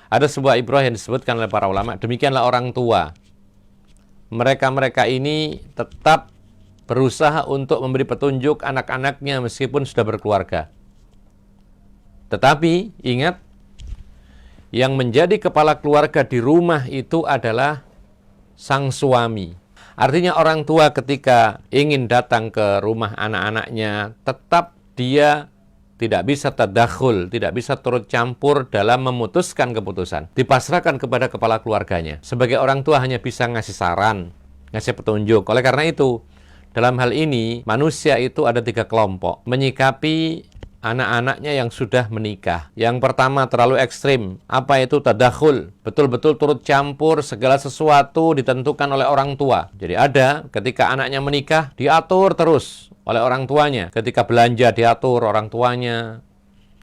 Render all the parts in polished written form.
Ada sebuah ibrah yang disebutkan oleh para ulama, demikianlah orang tua. Mereka-mereka ini tetap berusaha untuk memberi petunjuk anak-anaknya meskipun sudah berkeluarga. Tetapi ingat, yang menjadi kepala keluarga di rumah itu adalah sang suami. Artinya orang tua ketika ingin datang ke rumah anak-anaknya, tetap dia tidak bisa tadakhul, tidak bisa turut campur dalam memutuskan keputusan. Dipasrahkan kepada kepala keluarganya. Sebagai orang tua hanya bisa ngasih saran, ngasih petunjuk. Oleh karena itu, dalam hal ini, manusia itu ada 3 kelompok. Menyikapi anak-anaknya yang sudah menikah. Yang pertama terlalu ekstrim. Apa itu tadakhul? Betul-betul turut campur segala sesuatu ditentukan oleh orang tua. Jadi ada ketika anaknya menikah, diatur terus oleh orang tuanya. Ketika belanja diatur orang tuanya.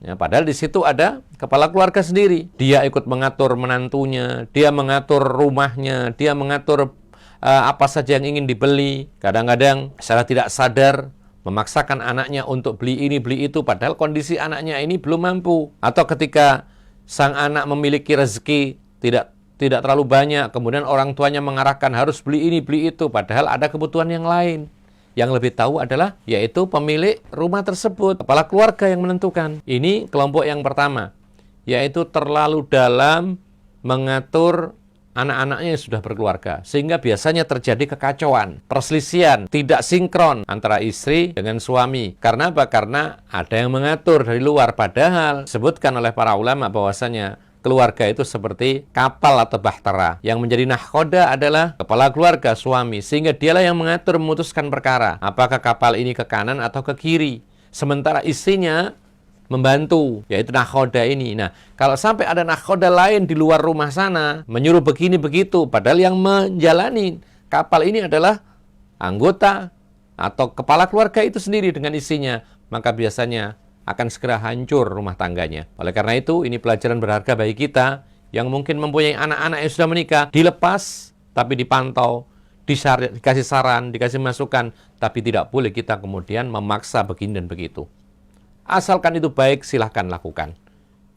Ya, padahal di situ ada kepala keluarga sendiri. Dia ikut mengatur menantunya, dia mengatur rumahnya, dia mengatur apa saja yang ingin dibeli. Kadang-kadang secara tidak sadar memaksakan anaknya untuk beli ini, beli itu, padahal kondisi anaknya ini belum mampu. Atau ketika sang anak memiliki rezeki tidak terlalu banyak, kemudian orang tuanya mengarahkan harus beli ini, beli itu, padahal ada kebutuhan yang lain. Yang lebih tahu adalah yaitu pemilik rumah tersebut, kepala keluarga yang menentukan. Ini kelompok yang pertama, yaitu terlalu dalam mengatur anak-anaknya yang sudah berkeluarga. Sehingga biasanya terjadi kekacauan, perselisihan, tidak sinkron antara istri dengan suami. Karena apa? Karena ada yang mengatur dari luar. Padahal disebutkan oleh para ulama bahwasanya keluarga itu seperti kapal atau bahtera. Yang menjadi nahkoda adalah kepala keluarga, suami. Sehingga dialah yang mengatur, memutuskan perkara. Apakah kapal ini ke kanan atau ke kiri. Sementara istrinya membantu, yaitu nakhoda ini. Nah, kalau sampai ada nakhoda lain di luar rumah sana, menyuruh begini begitu, padahal yang menjalani kapal ini adalah anggota atau kepala keluarga itu sendiri dengan istrinya, maka biasanya akan segera hancur rumah tangganya. Oleh karena itu, ini pelajaran berharga bagi kita yang mungkin mempunyai anak-anak yang sudah menikah, dilepas, tapi dipantau, dikasih saran, dikasih masukan, tapi tidak boleh kita kemudian memaksa begini dan begitu. Asalkan itu baik, silahkan lakukan.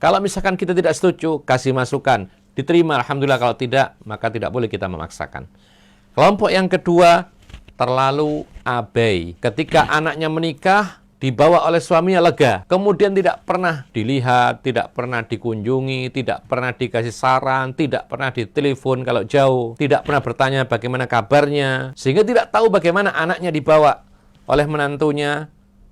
Kalau misalkan kita tidak setuju, kasih masukan, diterima, alhamdulillah. Kalau tidak, maka tidak boleh kita memaksakan. Kelompok yang kedua, terlalu abai. Ketika anaknya menikah, dibawa oleh suaminya lega. Kemudian tidak pernah dilihat, tidak pernah dikunjungi, tidak pernah dikasih saran, tidak pernah ditelepon kalau jauh, tidak pernah bertanya bagaimana kabarnya. Sehingga tidak tahu bagaimana anaknya dibawa oleh menantunya.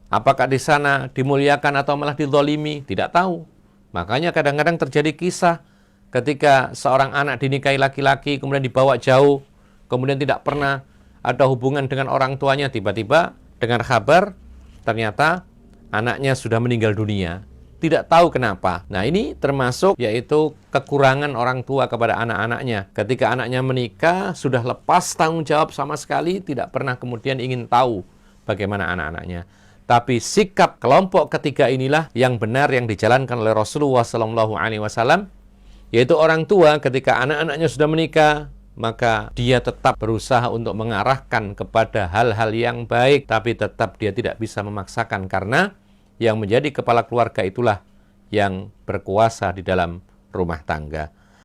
Apakah di sana dimuliakan atau malah dizalimi? Tidak tahu. Makanya kadang-kadang terjadi kisah ketika seorang anak dinikahi laki-laki, kemudian dibawa jauh, kemudian tidak pernah ada hubungan dengan orang tuanya, tiba-tiba dengar kabar, ternyata anaknya sudah meninggal dunia. Tidak tahu kenapa. Nah, ini termasuk yaitu kekurangan orang tua kepada anak-anaknya. Ketika anaknya menikah, sudah lepas tanggung jawab sama sekali, tidak pernah kemudian ingin tahu bagaimana anak-anaknya. Tapi sikap kelompok ketiga inilah yang benar yang dijalankan oleh Rasulullah SAW, yaitu orang tua ketika anak-anaknya sudah menikah, maka dia tetap berusaha untuk mengarahkan kepada hal-hal yang baik, tapi tetap dia tidak bisa memaksakan karena yang menjadi kepala keluarga itulah yang berkuasa di dalam rumah tangga.